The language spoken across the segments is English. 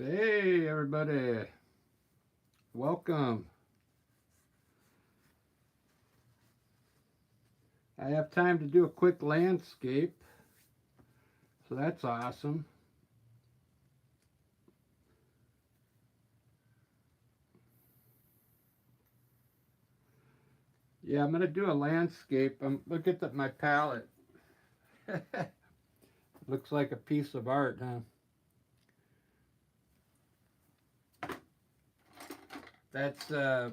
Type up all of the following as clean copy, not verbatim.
Hey everybody, welcome. I have time to do a quick landscape, so that's awesome. Yeah, I'm gonna do a landscape. Look at my palette. Looks like a piece of art, huh? That's uh,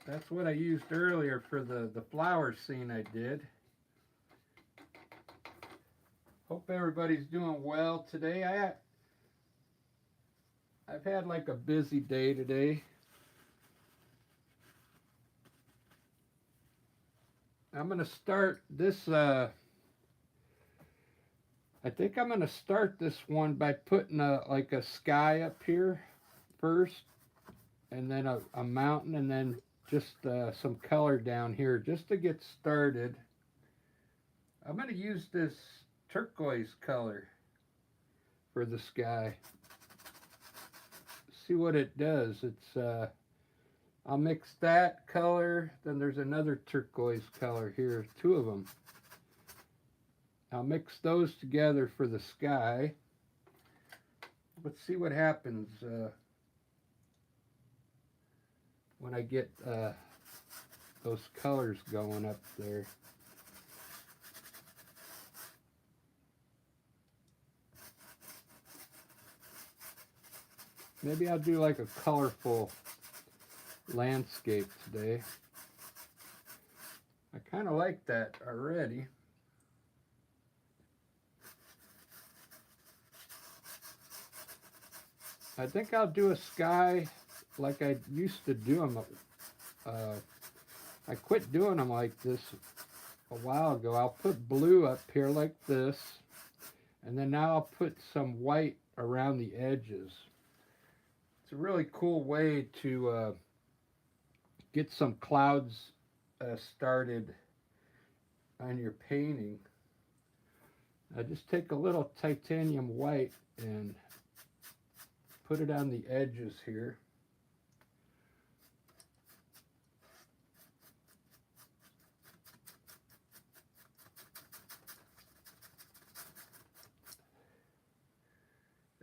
that's what I used earlier for the flower scene I did. Hope everybody's doing well today. I've had like a busy day today. I'm gonna start this. I think I'm gonna start this one by putting a sky up here first, and then a mountain, and then just some color down here just to get started. I'm gonna use this turquoise color for the sky. See what it does. I'll mix that color. Then there's another turquoise color here, two of them. I'll mix those together for the sky. Let's see what happens when I get those colors going up there. Maybe I'll do like a colorful landscape today. I kind of like that already. I think I'll do a sky like I used to do them. I quit doing them like this a while ago. I'll put blue up here like this, and then now I'll put some white around the edges. It's a really cool way to get some clouds started on your painting. I just take a little titanium white and put it on the edges here.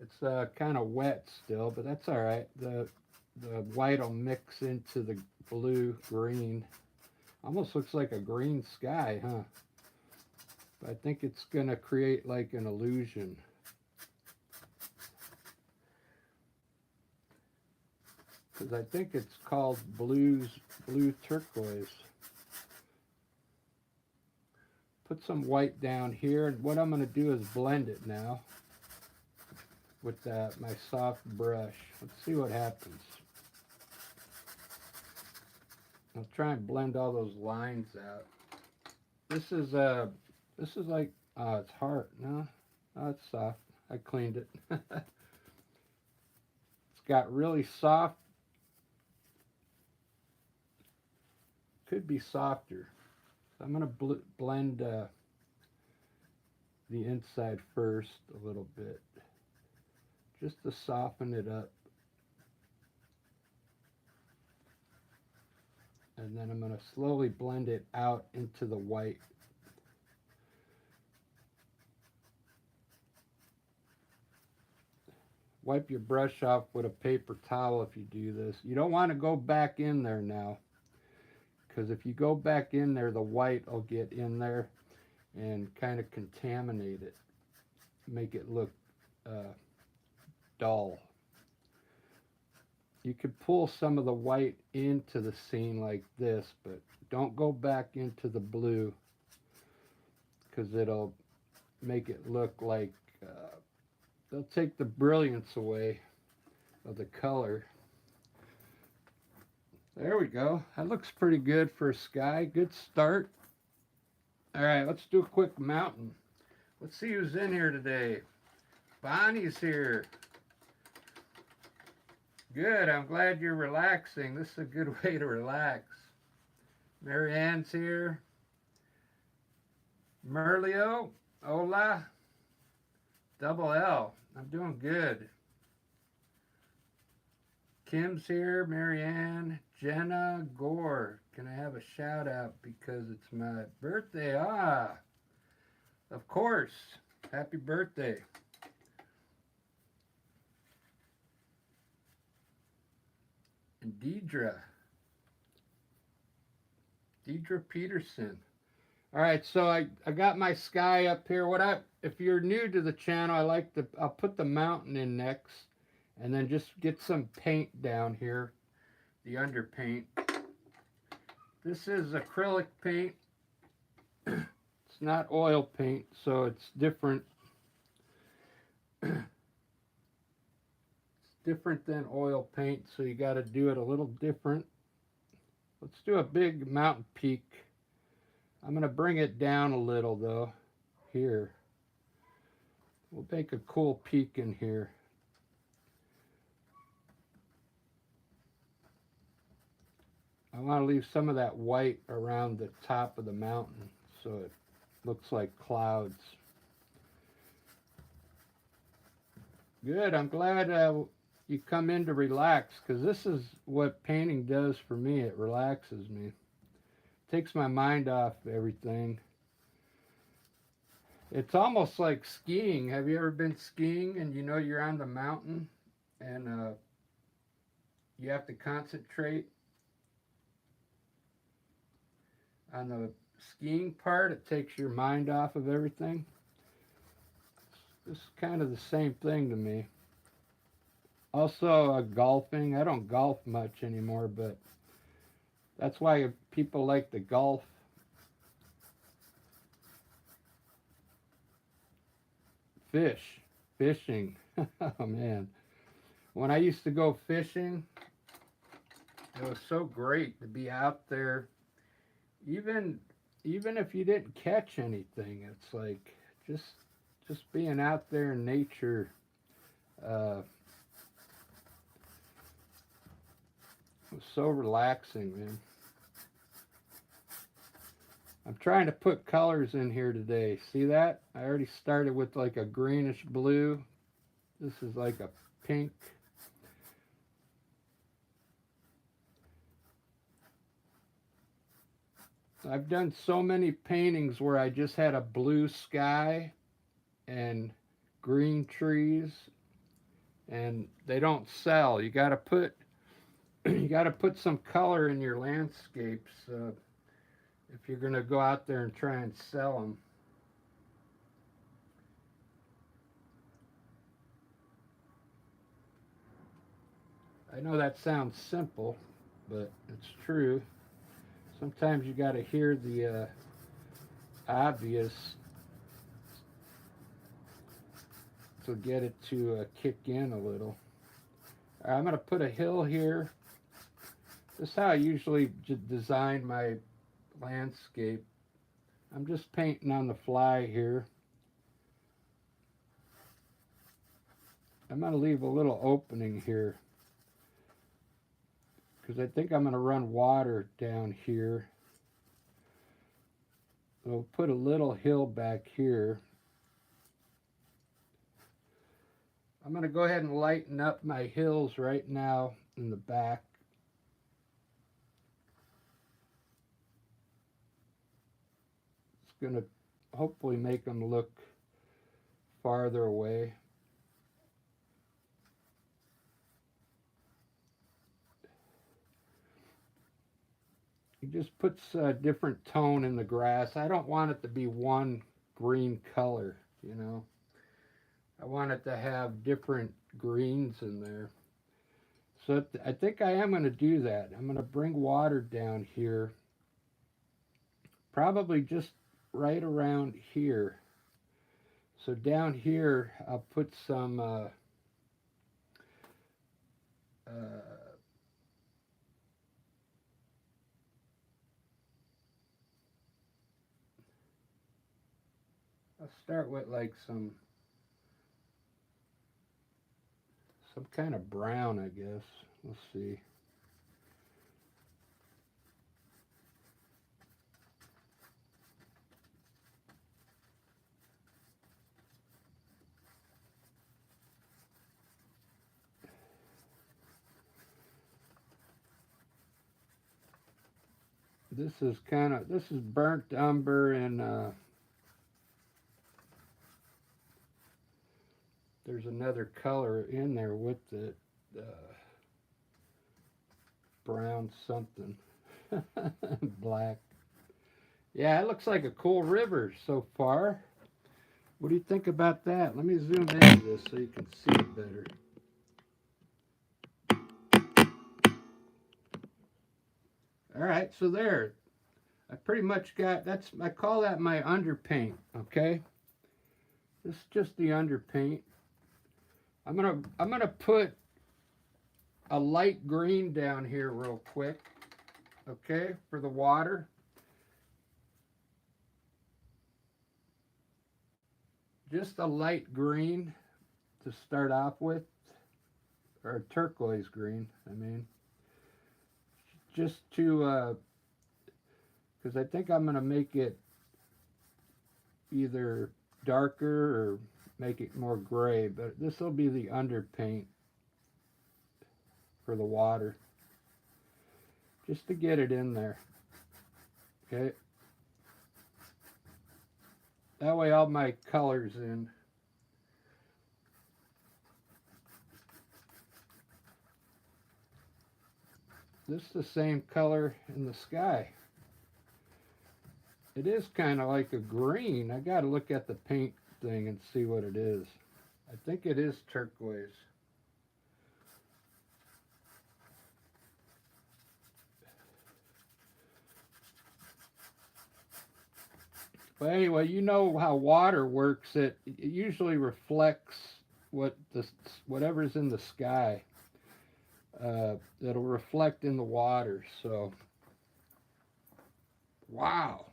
It's kind of wet still, but that's all right. The white will mix into the blue green. Almost looks like a green sky, huh? But I think it's gonna create like an illusion. Because I think it's called blue turquoise. Put some white down here, and what I'm going to do is blend it now with my soft brush. Let's see what happens. I'll try and blend all those lines out. This is like, it's hard. No, it's soft. I cleaned it. It's got really soft. Could be softer. So I'm going to blend the inside first a little bit, just to soften it up. And then I'm going to slowly blend it out into the white. Wipe your brush off with a paper towel if you do this. You don't want to go back in there now, because if you go back in there, the white will get in there and kind of contaminate it, make it look dull. You could pull some of the white into the scene like this, but don't go back into the blue, because it'll make it look like they'll take the brilliance away of the color. There we go. That looks pretty good for a sky. Good start. All right, let's do a quick mountain. Let's see who's in here today. Bonnie's here. Good, I'm glad you're relaxing. This is a good way to relax. Mary Ann's here. Merlio, hola. Double L, I'm doing good. Kim's here, Marianne, Jenna, Gore. Can I have a shout out because it's my birthday? Ah, of course. Happy birthday. And Deidre Peterson. All right, so I got my sky up here. If you're new to the channel, I'll put the mountain in next, and then just get some paint down here, the underpaint. This is acrylic paint. It's not oil paint, so it's different. It's different than oil paint, so you got to do it a little different. Let's do a big mountain peak. I'm going to bring it down a little, though, here. We'll make a cool peak in here. I want to leave some of that white around the top of the mountain so it looks like clouds. Good. I'm glad you come in to relax, because this is what painting does for me. It relaxes me. Takes my mind off everything. It's almost like skiing. Have you ever been skiing and you know you're on the mountain and you have to concentrate on the skiing part? It takes your mind off of everything. It's kind of the same thing to me. Also, golfing. I don't golf much anymore, but that's why people like to golf. Fishing. Oh man. When I used to go fishing, it was so great to be out there. Even if you didn't catch anything, it's like just being out there in nature. It was so relaxing, man. I'm trying to put colors in here today. See that? I already started with like a greenish blue. This is like a pink. I've done so many paintings where I just had a blue sky and green trees, and they don't sell. You got to put some color in your landscapes if you're going to go out there and try and sell them. I know that sounds simple, but it's true. Sometimes you got to hear the obvious to get it to kick in a little. I'm going to put a hill here. This is how I usually design my landscape. I'm just painting on the fly here. I'm going to leave a little opening here because I think I'm going to run water down here. So I'll put a little hill back here. I'm going to go ahead and lighten up my hills right now in the back. It's going to hopefully make them look farther away. It just puts a different tone in the grass. I don't want it to be one green color, you know. I want it to have different greens in there. So I think I am going to do that. I'm going to bring water down here. Probably just right around here. So down here, I'll put some I'll start with like some kind of brown, I guess. We'll see. this is burnt umber, and there's another color in there with it, brown something, black. Yeah, it looks like a cool river so far. What do you think about that? Let me zoom into this so you can see it better. All right, so there. I pretty much got, I call that my underpaint, okay? This is just the underpaint. I'm gonna put a light green down here real quick, okay, for the water. Just a light green to start off with, or turquoise green, I mean. Just to, because I think I'm gonna make it either darker or make it more gray, but this will be the underpaint for the water, just to get it in there, okay? That way all my color's in. This is the same color in the sky. It is kind of like a green. I got to look at the paint thing and see what it is. I think it is turquoise. But anyway, you know how water works. It usually reflects whatever's in the sky. It'll reflect in the water. So, wow,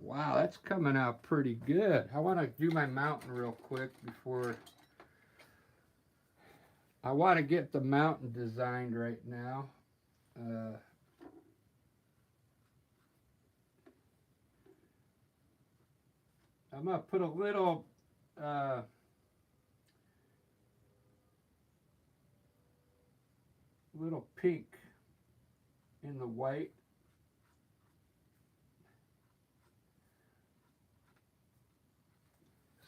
that's coming out pretty good. I want to do my mountain real quick before. I want to get the mountain designed right now. I'm going to put a little pink in the white.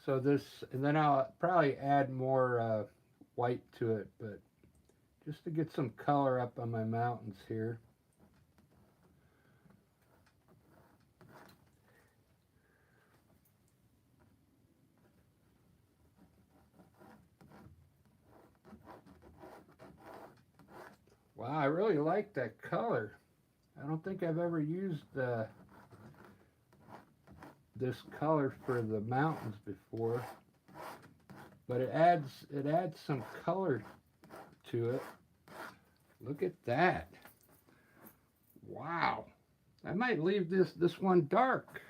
So this, and then I'll probably add more white to it, but just to get some color up on my mountains here. Wow, I really like that color. I don't think I've ever used this color for the mountains before, but it adds some color to it. Look at that. Wow. I might leave this one dark.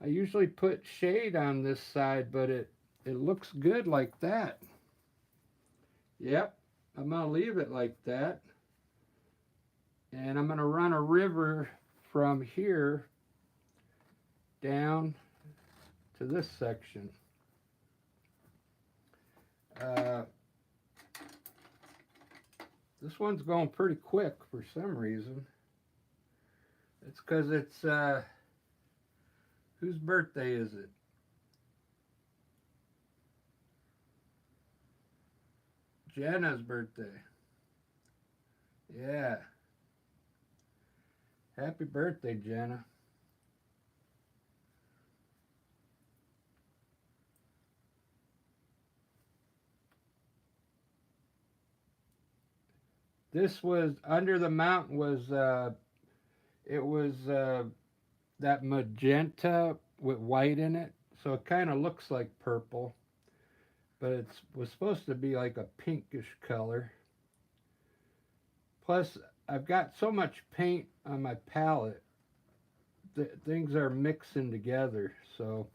I usually put shade on this side, but it looks good like that. Yep, I'm gonna leave it like that. And I'm gonna run a river from here down to this section. This one's going pretty quick for some reason. It's because it's, whose birthday is it? Jenna's birthday. Yeah. Happy birthday, Jenna. This was, under the mountain was, it was that magenta with white in it. So it kind of looks like purple, but it was supposed to be like a pinkish color. Plus, I've got so much paint on my palette that things are mixing together. So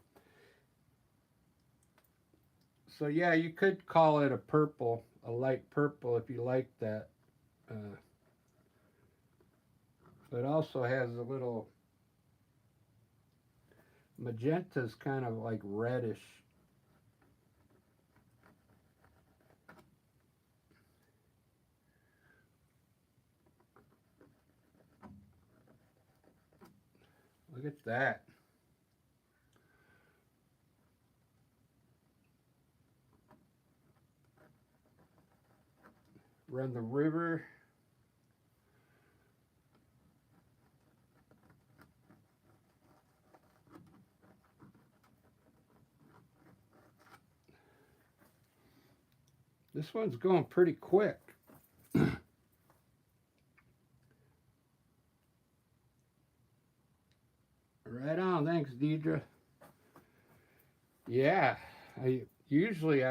yeah, you could call it a purple, a light purple if you like that. But also has a little magenta's kind of like reddish. Look at that. Run the river. This one's going pretty quick. Right on. Thanks, Deidre. Yeah, I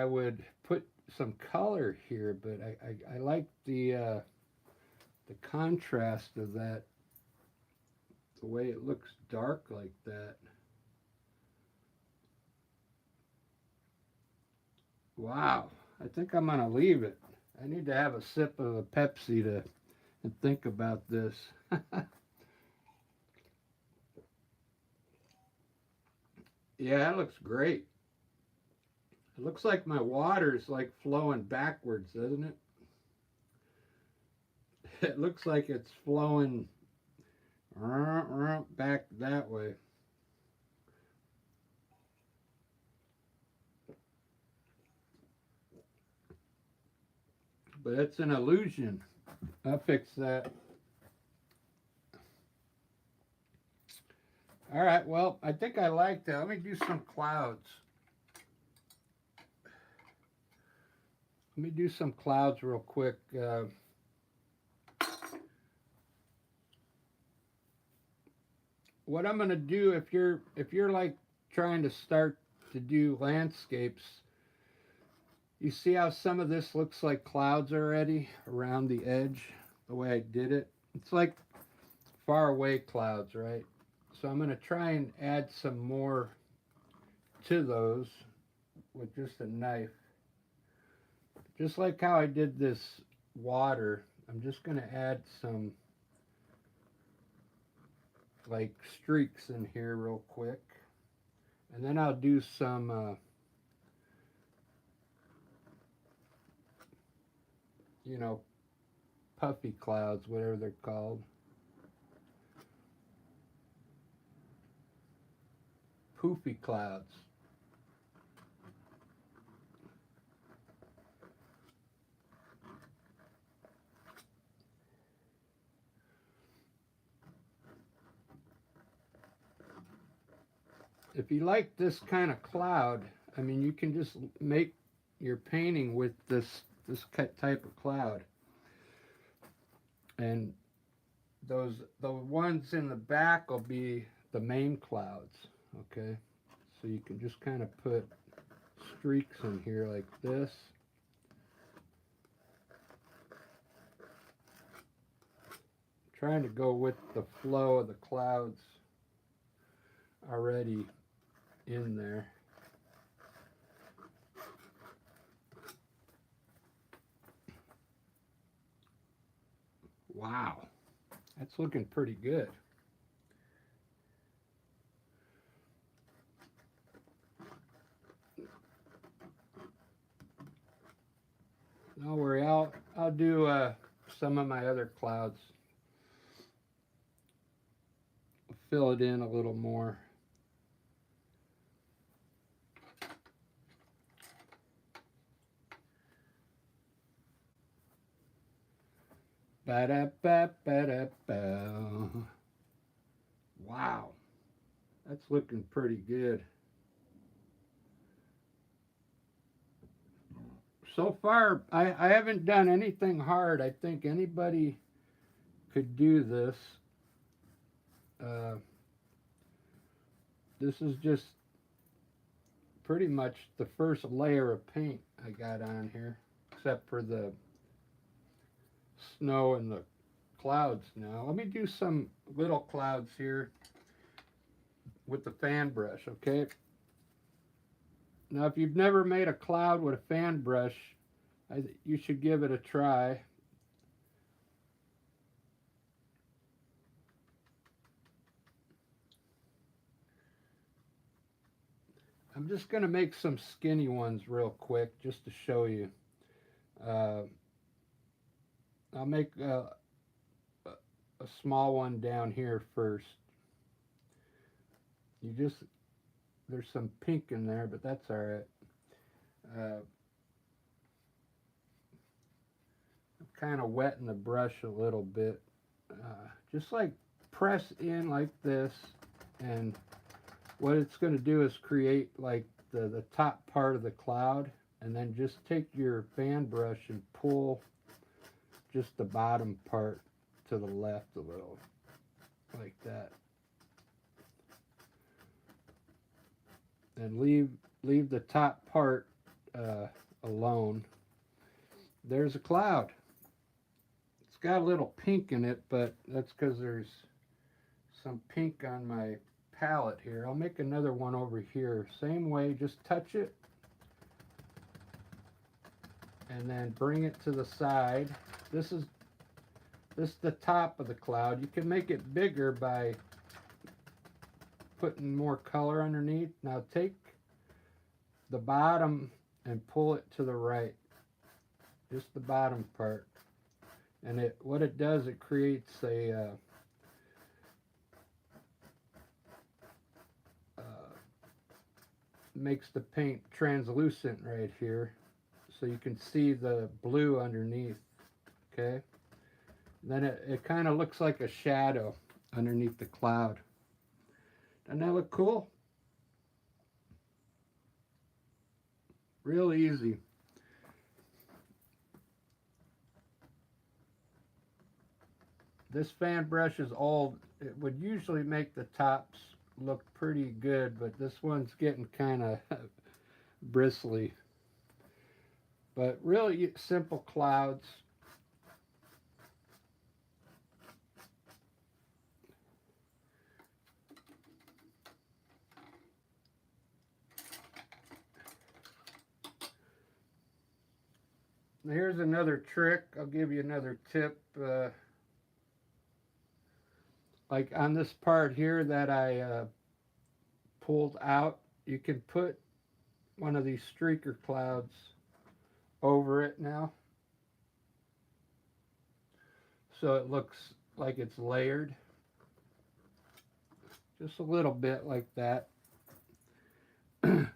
would put some color here, but I like the contrast of that, the way it looks dark like that. Wow, I think I'm gonna leave it. I need to have a sip of a Pepsi to and think about this. Yeah, that looks great. It looks like my water's like flowing backwards, doesn't it? It looks like it's flowing back that way. But it's an illusion. I'll fix that. All right, well, I think I like that. Let me do some clouds. Let me do some clouds real quick. What I'm going to do, if you're like trying to start to do landscapes, you see how some of this looks like clouds already around the edge, the way I did it? It's like far away clouds, right? So I'm going to try and add some more to those with just a knife. Just like how I did this water, I'm just going to add some like streaks in here real quick. And then I'll do some, you know, puffy clouds, whatever they're called. Poofy clouds. If you like this kind of cloud, I mean, you can just make your painting with this type of cloud. And the ones in the back will be the main clouds, okay? So you can just kind of put streaks in here like this. Trying to go with the flow of the clouds already in there. Wow, that's looking pretty good. Don't worry, I'll do some of my other clouds. Fill it in a little more. Ba-da-ba-ba-da-ba. Wow, that's looking pretty good. So far, I haven't done anything hard. I think anybody could do this. Uh, this is just pretty much the first layer of paint I got on here, except for the snow and the clouds now. Let me do some little clouds here with the fan brush, okay? Now, if you've never made a cloud with a fan brush, you should give it a try. I'm just going to make some skinny ones real quick just to show you. I'll make a small one down here first. You just, there's some pink in there, but that's all right. I'm kind of wetting the brush a little bit. Just like press in like this, and what it's going to do is create like the top part of the cloud, and then just take your fan brush and pull just the bottom part to the left a little, like that. And leave the top part alone. There's a cloud. It's got a little pink in it, but that's because there's some pink on my palette here. I'll make another one over here. Same way, just touch it and then bring it to the side. This is the top of the cloud. You can make it bigger by putting more color underneath. Now take the bottom and pull it to the right, just the bottom part, and what it does, it creates a makes the paint translucent right here, so you can see the blue underneath. Okay, then it kind of looks like a shadow underneath the cloud. Doesn't that look cool? Real easy. This fan brush is old. It would usually make the tops look pretty good, but this one's getting kind of bristly. But really simple clouds. Here's another trick. I'll give you another tip. Like on this part here that I pulled out, you can put one of these streaker clouds over it now, so it looks like it's layered, just a little bit like that. Then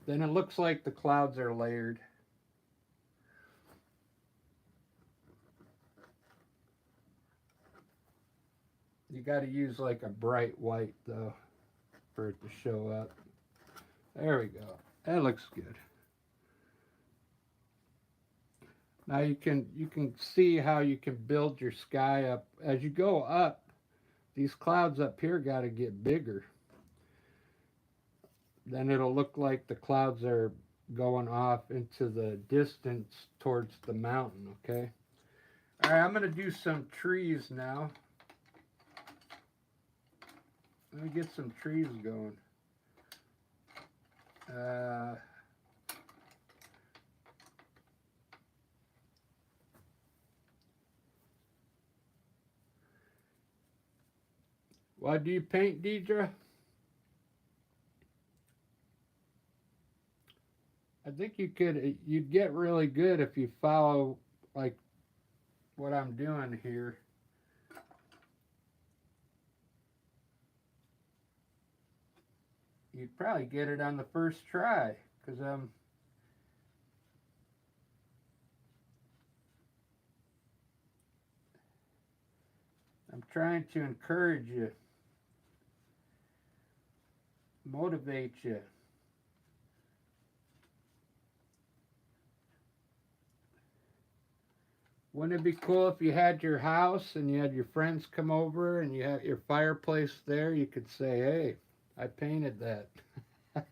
it looks like the clouds are layered. You got to use like a bright white though for it to show up. There we go. That looks good. Now you can see how you can build your sky up. As you go up, these clouds up here got to get bigger. Then it'll look like the clouds are going off into the distance towards the mountain, okay? All right, I'm going to do some trees now. Let me get some trees going. Why do you paint, Deidre? I think you'd get really good if you follow like what I'm doing here. You'd probably get it on the first try, because I'm trying to encourage you, motivate you. Wouldn't it be cool if you had your house and you had your friends come over and you had your fireplace there? You could say, hey, I painted that. All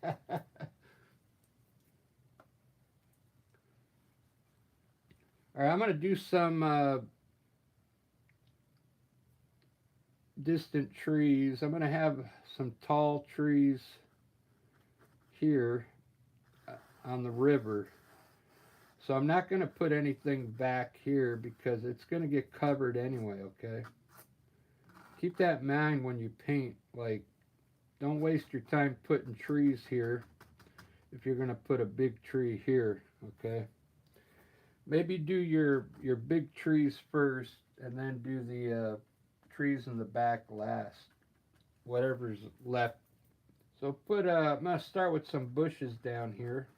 right, I'm going to do some distant trees. I'm going to have some tall trees here on the river. So I'm not going to put anything back here because it's going to get covered anyway, okay? Keep that in mind when you paint. Like, don't waste your time putting trees here if you're going to put a big tree here, okay? Maybe do your big trees first and then do the trees in the back last. whatever's left. So put I'm gonna start with some bushes down here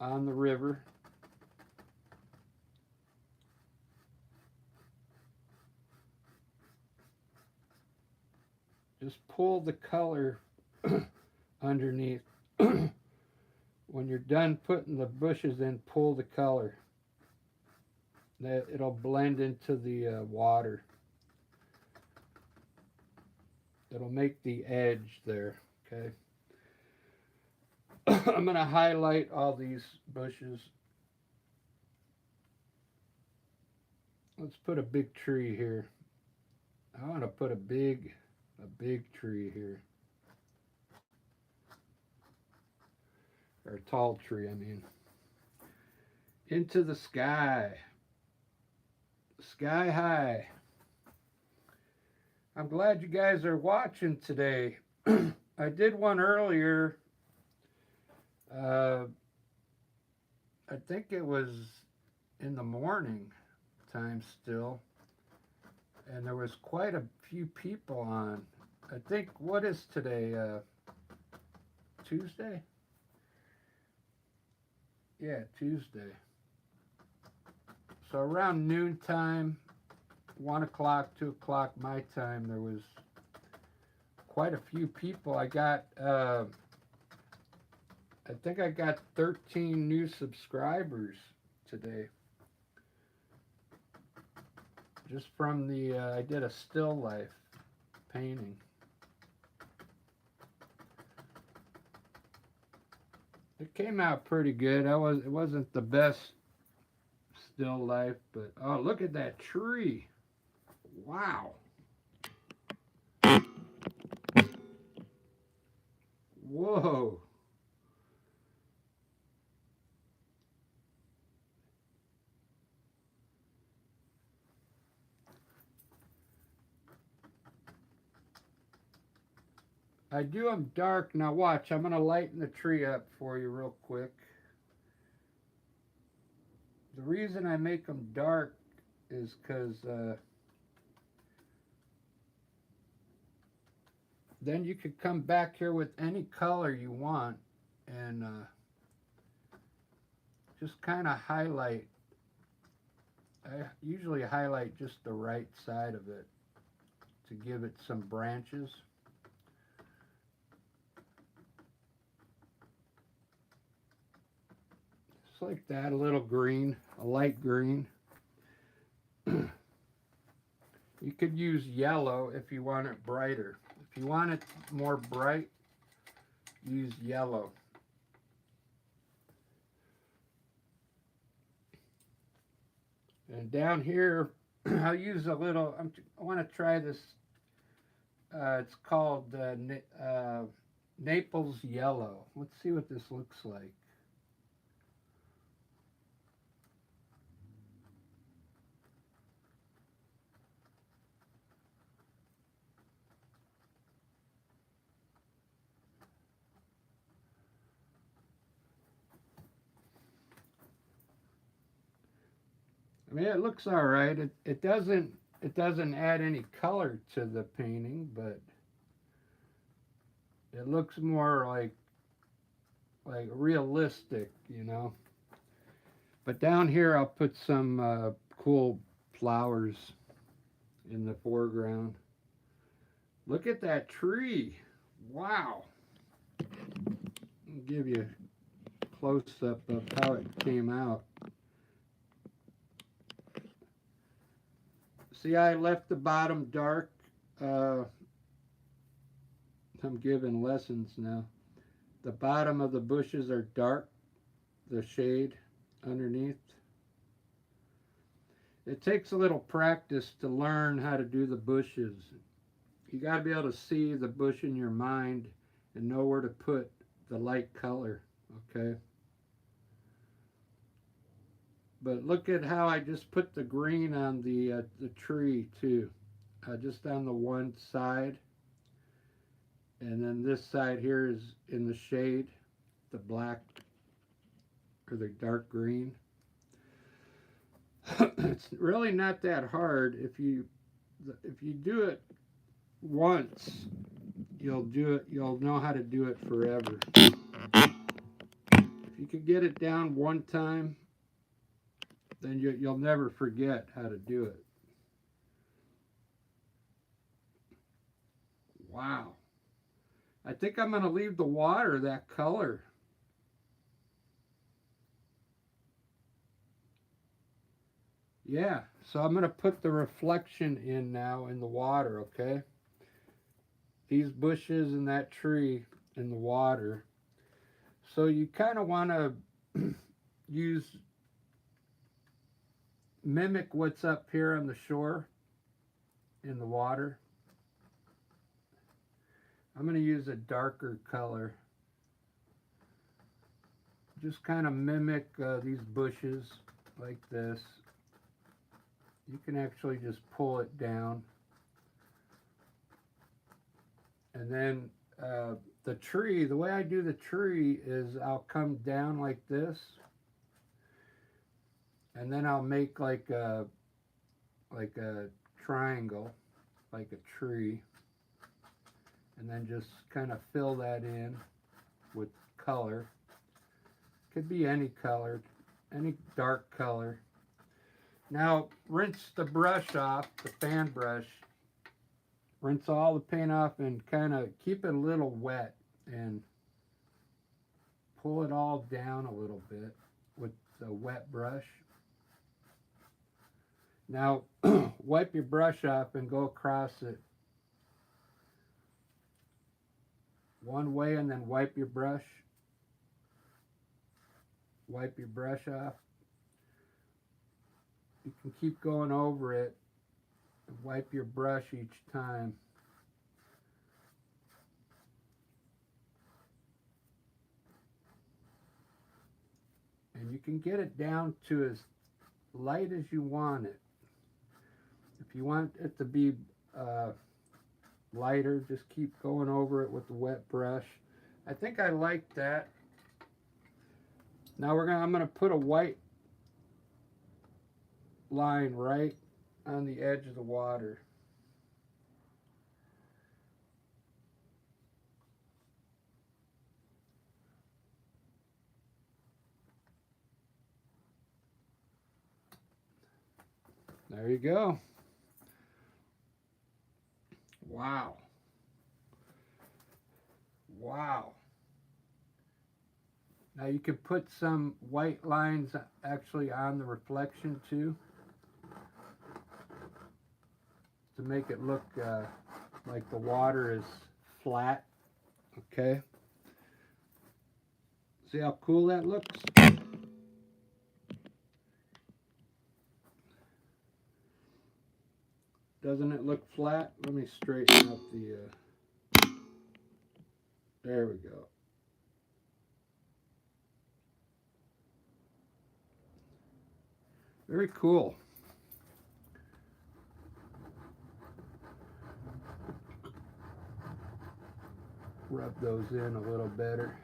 on the river. Just pull the color underneath. When you're done putting the bushes in, pull the color. That it'll blend into the water. It'll make the edge there. Okay. I'm gonna highlight all these bushes. Let's put a big tree here. I want to put a big tree here, or a tall tree. I mean, into the sky, sky high. I'm glad you guys are watching today. I did one earlier. I think it was in the morning time still, and there was quite a few people on. I think, what is today? Tuesday? Yeah, Tuesday. So around noontime, 1 o'clock, 2 o'clock my time, there was quite a few people. I think I got 13 new subscribers today. Just from the, I did a still life painting. It came out pretty good. It wasn't the best still life, but oh, look at that tree. Wow. Whoa. I do them dark. Now watch, I'm going to lighten the tree up for you real quick. The reason I make them dark is because then you could come back here with any color you want and just kind of highlight. I usually highlight just the right side of it to give it some branches. Just like that, a little green, a light green. You could use yellow if you want it brighter. If you want it more bright, use yellow. And down here, I'll use a little, I want to try this, it's called Naples Yellow. Let's see what this looks like. I mean, it looks all right. It doesn't add any color to the painting, but it looks more like realistic, you know. But down here, I'll put some cool flowers in the foreground. Look at that tree! Wow! I'll give you a close-up of how it came out. See, I left the bottom dark. I'm giving lessons now. The bottom of the bushes are dark, the shade underneath. It takes a little practice to learn how to do the bushes. You got to be able to see the bush in your mind and know where to put the light color, okay? But look at how I just put the green on the tree too, just on the one side, and then this side here is in the shade, the black or the dark green. It's really not that hard if you if you do it once, you'll know how to do it forever. If you can get it down one time, then you'll never forget how to do it. Wow. I think I'm going to leave the water that color. Yeah, so I'm going to put the reflection in now in the water, okay? These bushes and that tree in the water. So you kind of want to mimic what's up here on the shore in the water. I'm going to use a darker color. Just kind of mimic these bushes like this. You can actually just pull it down. And then the tree, the way I do the tree is I'll come down like this. And then I'll make like a triangle, like a tree. And then just kind of fill that in with color. Could be any color, any dark color. Now rinse the brush off, the fan brush. Rinse all the paint off and kind of keep it a little wet and pull it all down a little bit with the wet brush. Now wipe your brush off and go across it one way and then wipe your brush. Wipe your brush off. You can keep going over it and wipe your brush each time. And you can get it down to as light as you want it. If you want it to be lighter, just keep going over it with the wet brush. I think I like that. Now I'm going to put a white line right on the edge of the water. There you go. Wow. Wow. Now you can put some white lines actually on the reflection too, to make it look like the water is flat. Okay. See how cool that looks? Doesn't it look flat? Let me straighten up the... there we go. Very cool. Rub those in a little better.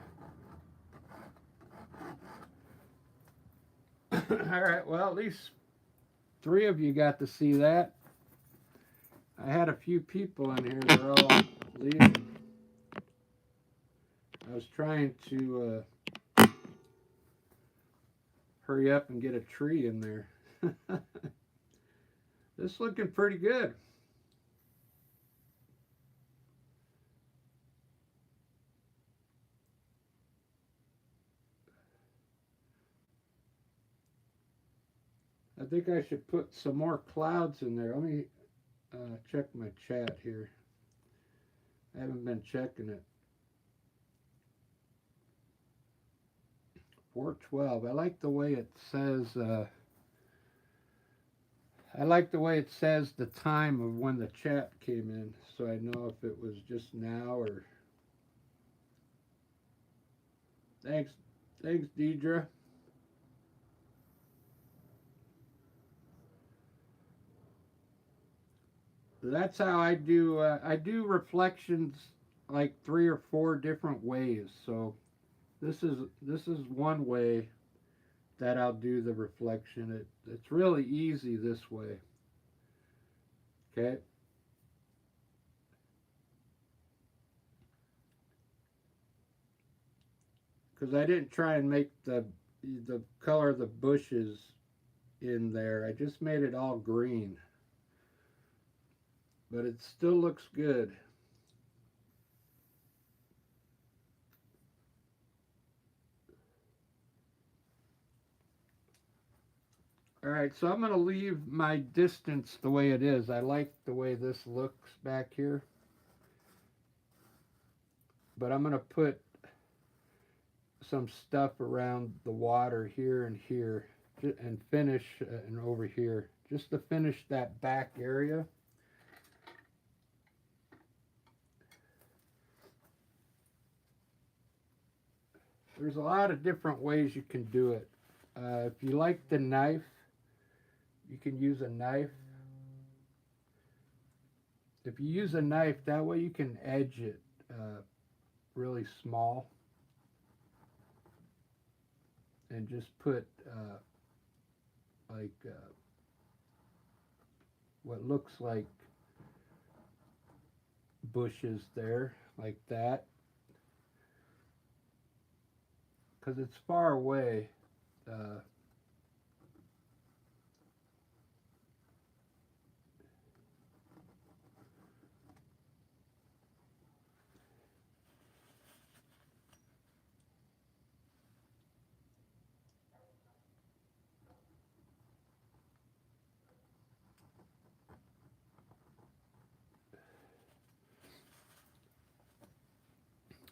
All right, well, at least 3 of you got to see that. I had a few people in here, they're all leaving. I was trying to hurry up and get a tree in there. This is looking pretty good. I think I should put some more clouds in there. Let me check my chat here. I haven't been checking it. 4:12. I like the way it says. I like the way it says the time of when the chat came in, so I know if it was just now or. Thanks, Deidre. That's how I do. I do reflections like 3 or 4 different ways. So this is one way that I'll do the reflection. It's really easy this way. Okay. because I didn't try and make the color of the bushes in there. I just made it all green, but it still looks good. All right, so I'm going to leave my distance the way it is. I like the way this looks back here, but I'm going to put some stuff around the water here and here, and finish and over here, just to finish that back area. There's a lot of different ways you can do it. If you like the knife, you can use a knife. If you use a knife, that way you can edge it really small and just put like what looks like bushes there, like that, because it's far away.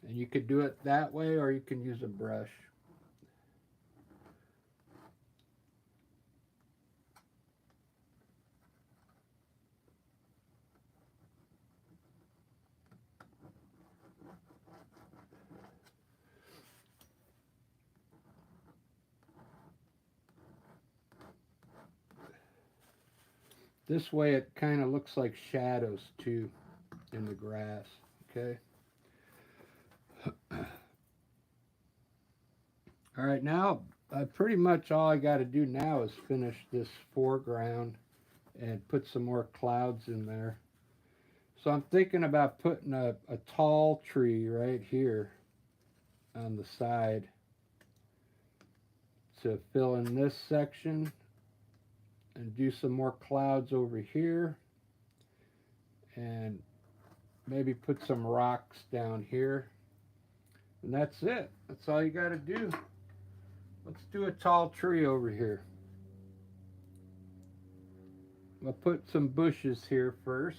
And you could do it that way, or you can use a brush. This way it kind of looks like shadows too in the grass, okay? All right, now pretty much all I got to do now is finish this foreground and put some more clouds in there. So I'm thinking about putting a tall tree right here on the side to fill in this section, and do some more clouds over here, and maybe put some rocks down here, and that's it. That's all you got to do. Let's do a tall tree over here. I'll put some bushes here first.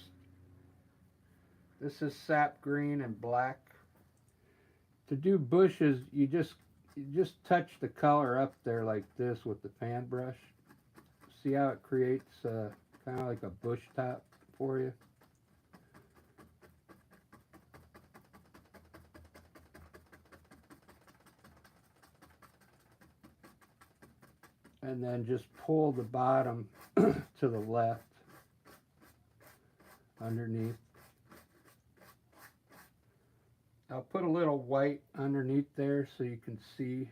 This is sap green and black. To do bushes, you just touch the color up there like this with the fan brush. See how it creates kind of like a bush top for you? And then just pull the bottom to the left underneath. I'll put a little white underneath there so you can see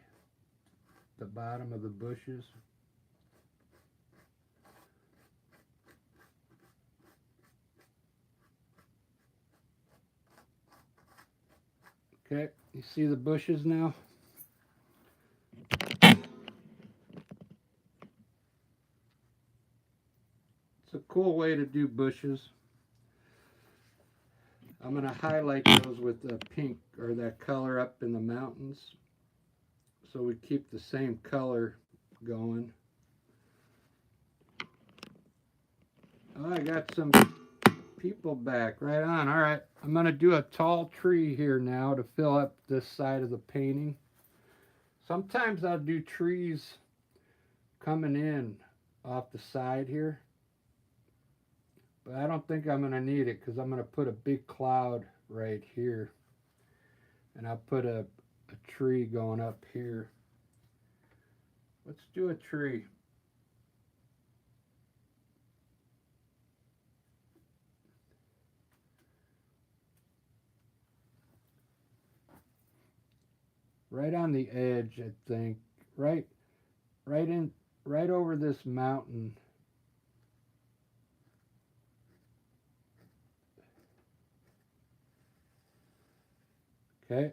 the bottom of the bushes. Okay, you see the bushes now? It's a cool way to do bushes. I'm going to highlight those with the pink, or that color up in the mountains, so we keep the same color going. Oh, I got some people back. Right on. All right, I'm going to do a tall tree here now to fill up this side of the painting. Sometimes I'll do trees coming in off the side here, but I don't think I'm going to need it, because I'm going to put a big cloud right here, and I'll put a tree going up here. Let's do a tree. Right on the edge, I think. Right over this mountain. Okay.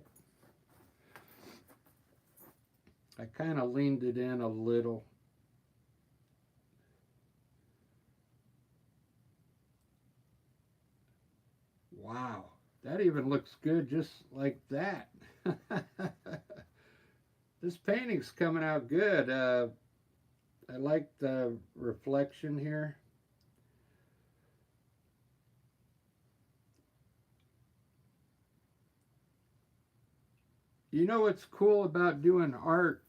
I kind of leaned it in a little. Wow, that even looks good just like that. This painting's coming out good. I like the reflection here. You know what's cool about doing art?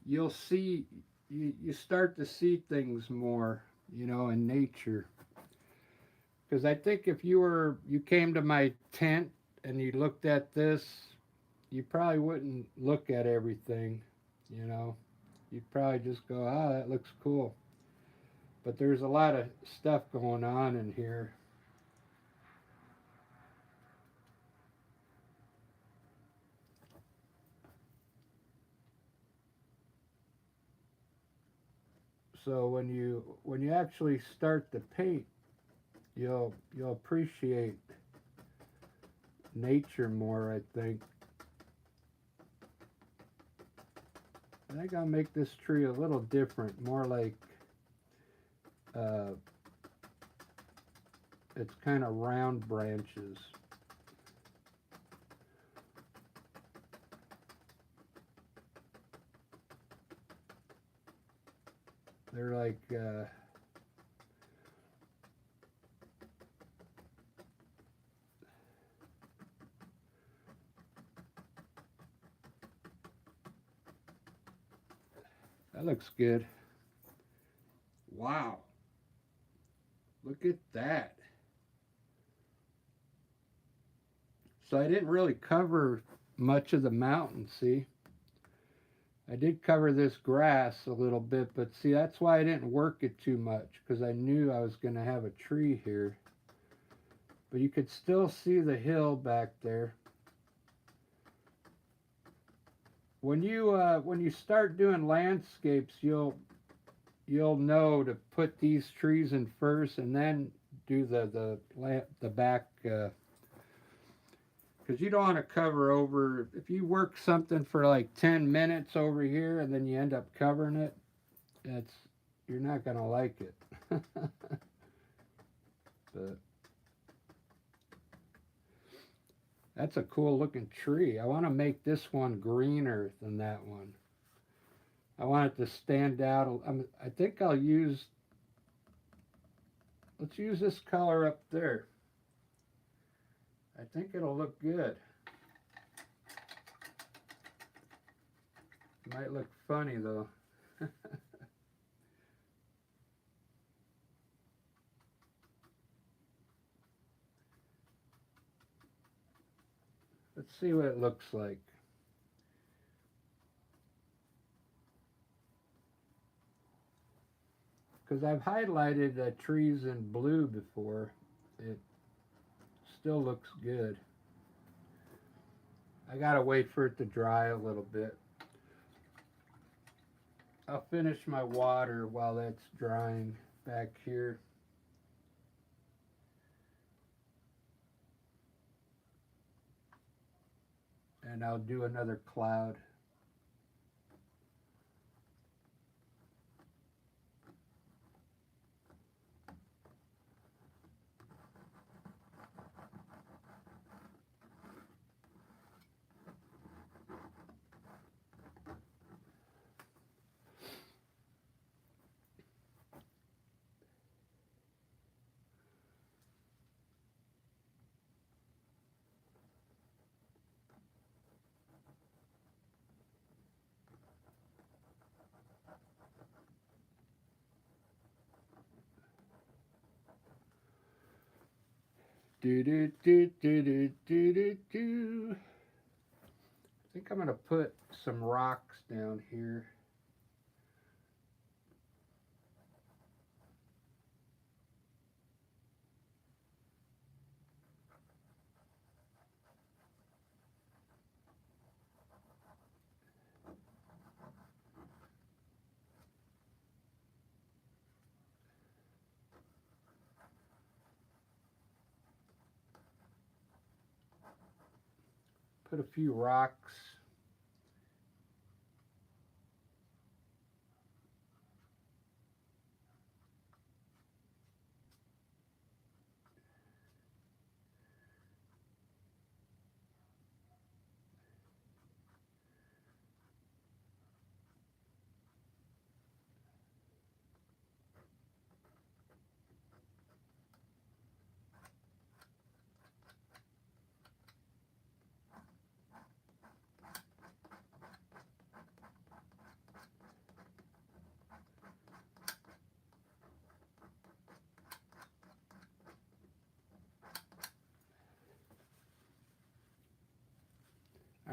You'll see, you start to see things more, in nature. Because I think if you came to my tent and you looked at this, you probably wouldn't look at everything, you know. You'd probably just go, "Ah, that looks cool." But there's a lot of stuff going on in here. So when you actually start to paint, you'll appreciate nature more, I think. I think I'll make this tree a little different, more like uh, it's kind of round branches. They're like that looks good. Wow, look at that. So I didn't really cover much of the mountain, see? I did cover this grass a little bit, but see, that's why I didn't work it too much, because I knew I was going to have a tree here. But you could still see the hill back there. When you start doing landscapes, you'll know to put these trees in first, and then do the back. Because you don't want to cover over. If you work something for like 10 minutes over here, and then you end up covering it, it's you're not gonna like it. But that's a cool looking tree. I want to make this one greener than that one. I want it to stand out. I think I'll use. Let's use this color up there. I think it'll look good. It might look funny though. Let's see what it looks like. Because I've highlighted trees in blue before. It still looks good. I gotta wait for it to dry a little bit. I'll finish my water while that's drying back here. And I'll do another cloud. Do do do do do do do do. I think I'm gonna put some rocks down here. Put a few rocks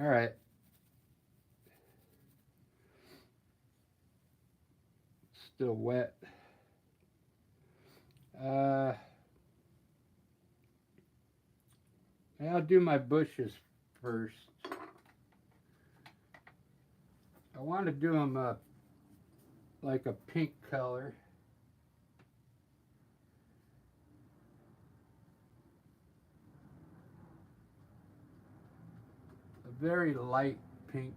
All right. Still wet. Uh, I'll do my bushes first. I want to do them like a pink color. A very light pink.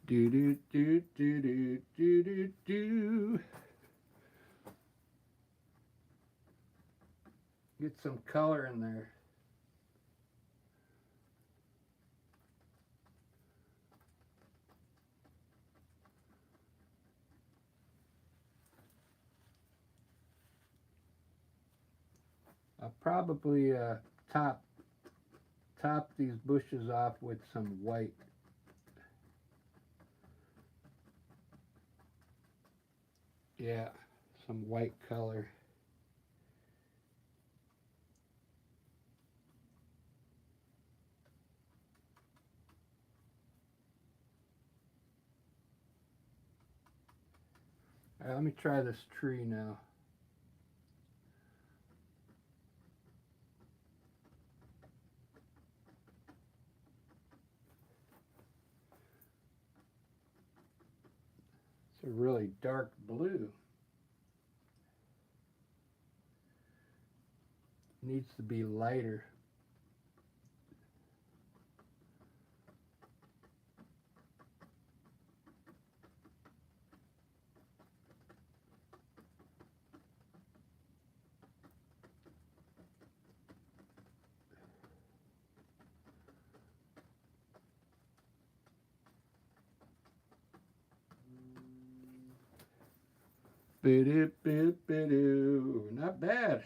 Do do do do do do do do. Get some color in there. I'll probably top these bushes off with some white. Yeah, some white color. All right, let me try this tree now. It's a really dark blue. Needs to be lighter. Not bad.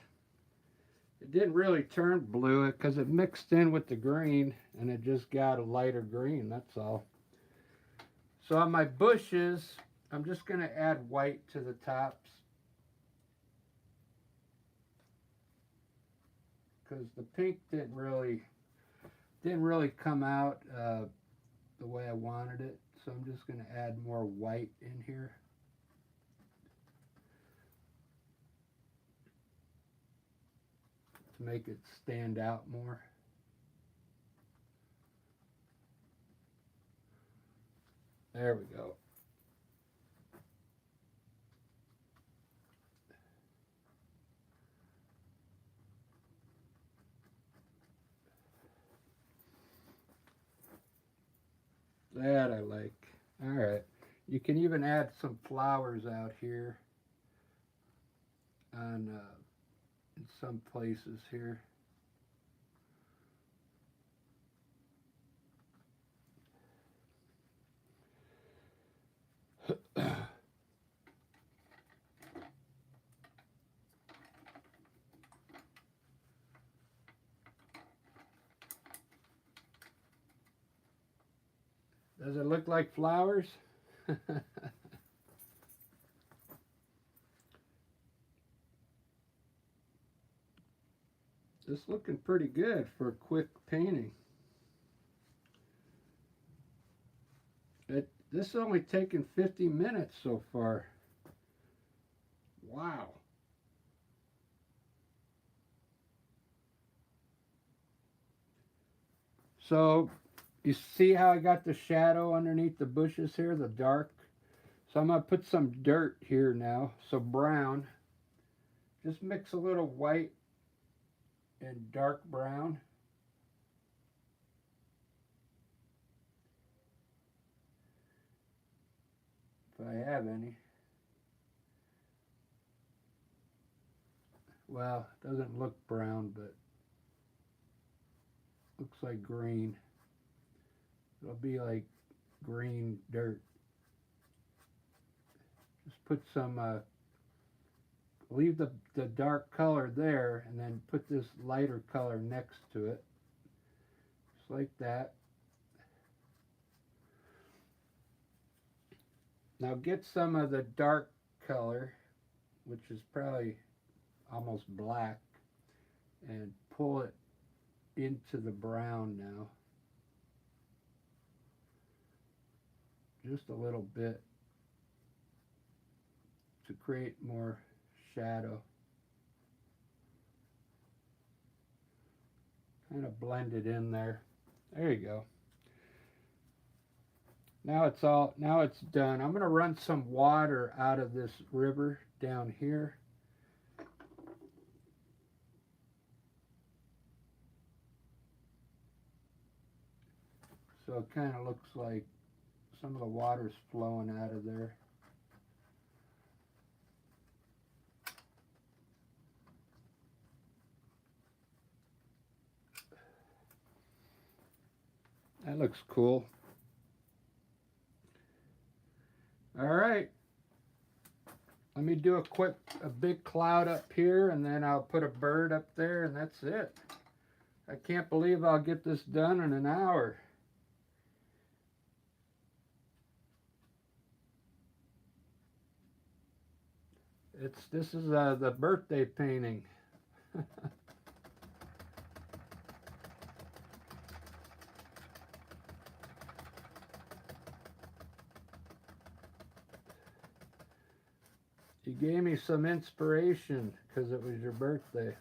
It didn't really turn blue because it mixed in with the green and it just got a lighter green, that's all. So on my bushes, I'm just going to add white to the tops because the pink didn't really come out the way I wanted it. So I'm just going to add more white in here. To make it stand out more. There we go. That I like. All right. You can even add some flowers out here on in some places here. Does it look like flowers? It's looking pretty good for a quick painting. This has only taken 50 minutes so far. Wow. So you see how I got the shadow underneath the bushes here, the dark? So I'm going to put some dirt here now, so brown. Just mix a little white and dark brown. If I have any. Well, it doesn't look brown, but looks like green. It'll be like green dirt. Just put some, leave the dark color there and then put this lighter color next to it. like that. Now get some of the dark color, which is probably almost black, and pull it into the brown now. Just a little bit to create more shadow. Kind of blend it in there. There you go. Now it's done. I'm going to run some water out of this river down here. So it kind of looks like some of the water's flowing out of there. That looks cool. All right. Let me do a big cloud up here, and then I'll put a bird up there, and that's it. I can't believe I'll get this done in an hour. This is the birthday painting. You gave me some inspiration because it was your birthday.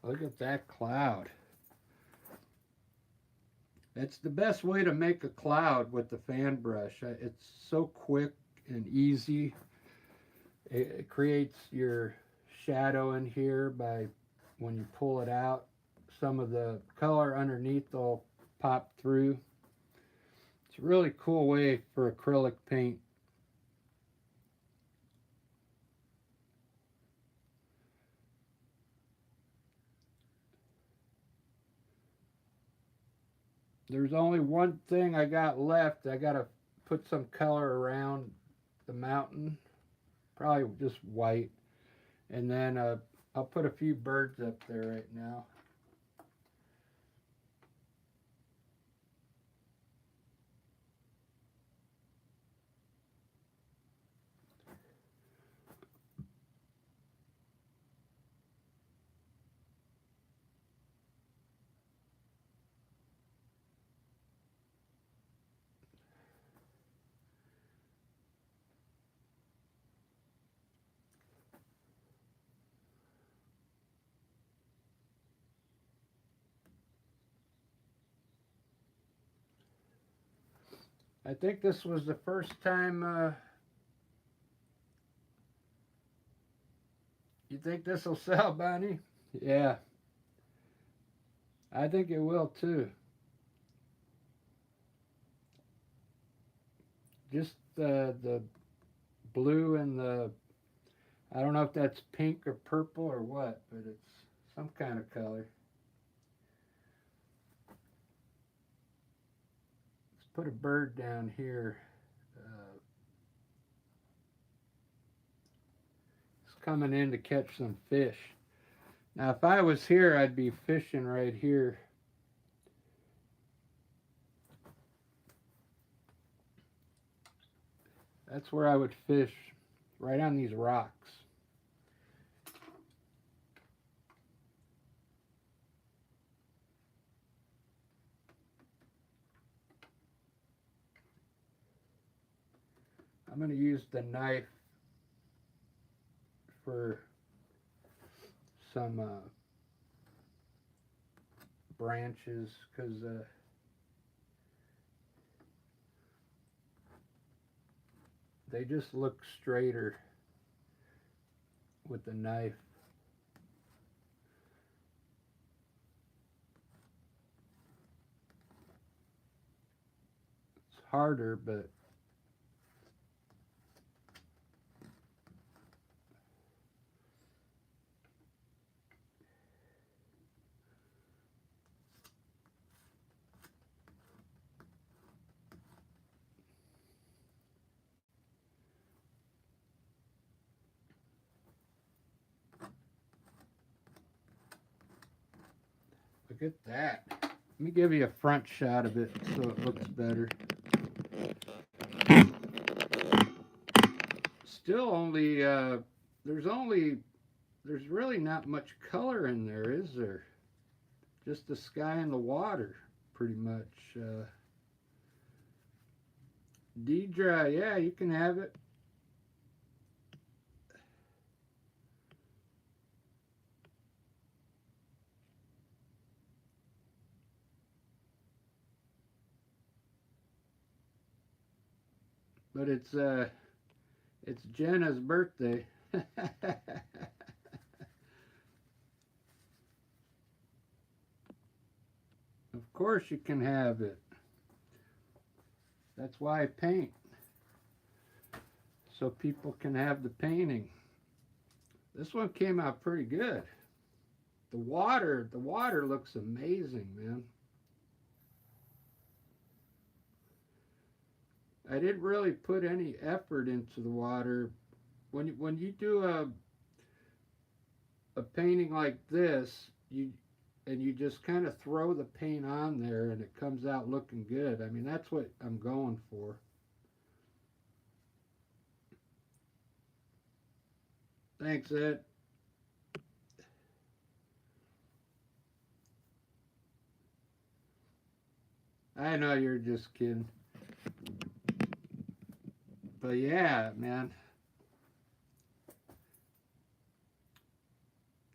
Look at that cloud. It's the best way to make a cloud with the fan brush. It's so quick and easy. It creates your shadow in here by when you pull it out. Some of the color underneath will pop through. It's a really cool way for acrylic paint. There's only one thing I got left. I got to put some color around the mountain, probably just white, and then I'll put a few birds up there right now. I think this was the first time. You think this will sell, Bonnie? Yeah. I think it will too. Just the blue and I don't know if that's pink or purple or what, but it's some kind of color. Let's put a bird down here. It's coming in to catch some fish. Now, if I was here, I'd be fishing right here. That's where I would fish, right on these rocks. I'm going to use the knife for some branches because they just look straighter with the knife. It's harder, but Look at that. Let me give you a front shot of it so it looks better. Still there's really not much color in there, is there? Just the sky and the water, pretty much. Deidre, yeah, you can have it. But it's Jenna's birthday. Of course you can have it. That's why I paint. So people can have the painting. This one came out pretty good. The water looks amazing, man. I didn't really put any effort into the water. When you do a painting like this, you just kind of throw the paint on there and it comes out looking good. I mean, that's what I'm going for. Thanks, Ed. I know you're just kidding. But yeah, man.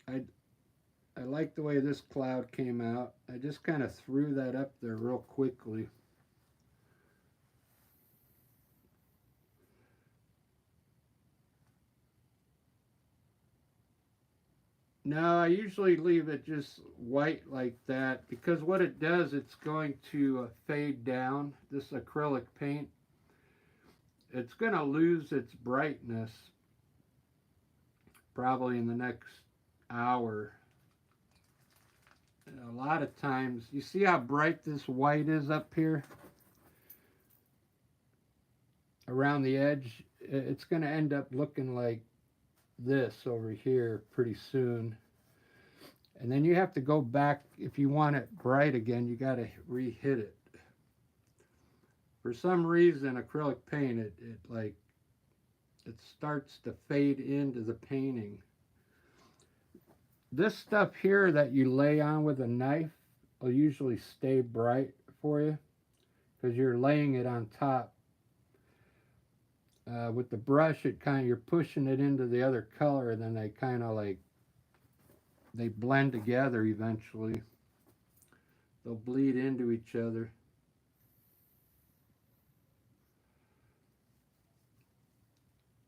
I like the way this cloud came out. I just kind of threw that up there real quickly. No, I usually leave it just white like that because what it does, it's going to fade down. This acrylic paint, it's going to lose its brightness probably in the next hour. And a lot of times, you see how bright this white is up here around the edge? It's going to end up looking like this over here pretty soon. And then you have to go back. If you want it bright again, you got to re-hit it. For some reason, acrylic paint, it starts to fade into the painting. This stuff here that you lay on with a knife will usually stay bright for you because you're laying it on top. With the brush, you're pushing it into the other color, and then they kind of they blend together eventually. They'll bleed into each other.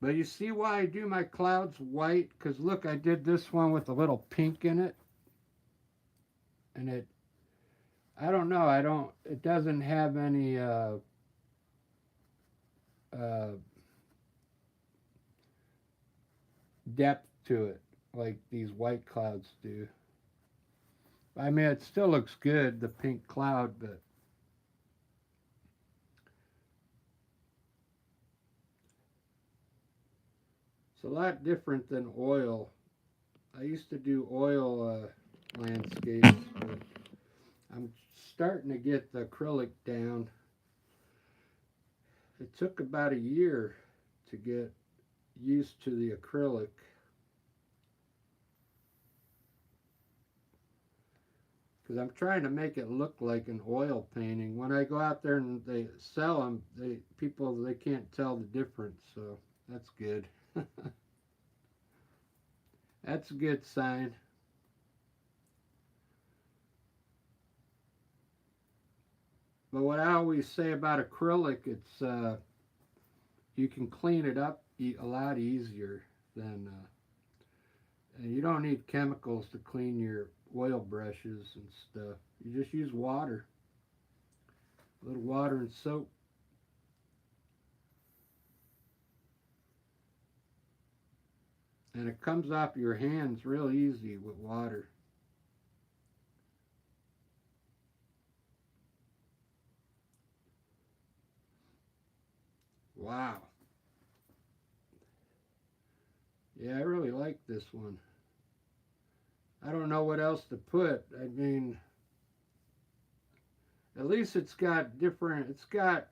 But you see why I do my clouds white? Because look, I did this one with a little pink in it. And I don't know, it doesn't have any depth to it like these white clouds do. I mean, it still looks good, the pink cloud, but it's a lot different than oil. I used to do oil landscapes, but I'm starting to get the acrylic down. It took about a year to get used to the acrylic. Because I'm trying to make it look like an oil painting. When I go out there and they sell them, people can't tell the difference, so that's good. That's a good sign. But what I always say about acrylic, it's you can clean it up a lot easier than, and you don't need chemicals to clean your oil brushes and stuff. You just use water, a little water and soap. And it comes off your hands real easy with water. Wow. Yeah, I really like this one. I don't know what else to put. I mean, At least it's got different, it's got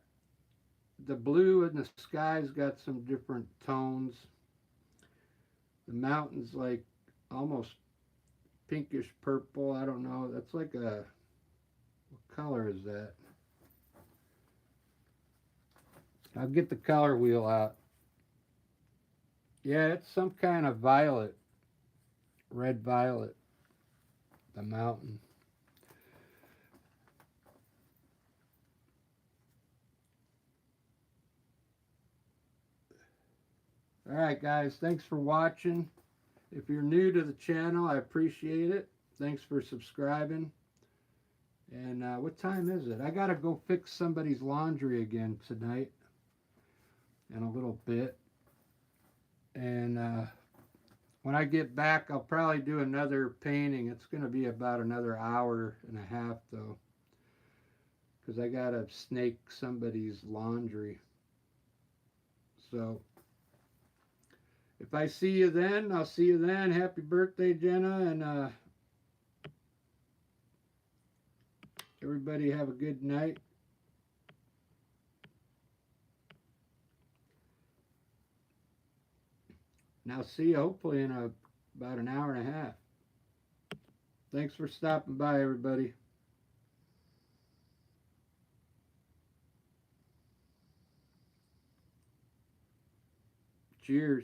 the blue in the sky's got some different tones. The mountain's like almost pinkish purple. I don't know. That's like a, what color is that? I'll get the color wheel out. Yeah, it's some kind of violet, red violet, the mountain. All right, guys, thanks for watching. If you're new to the channel, I appreciate it. Thanks for subscribing. And what time is it? I got to go fix somebody's laundry again tonight in a little bit. And when I get back, I'll probably do another painting. It's going to be about another hour and a half, though, because I got to snake somebody's laundry. So if I see you then, I'll see you then. Happy birthday, Jenna, and everybody have a good night. Now see you hopefully in about an hour and a half. Thanks for stopping by, everybody. Cheers.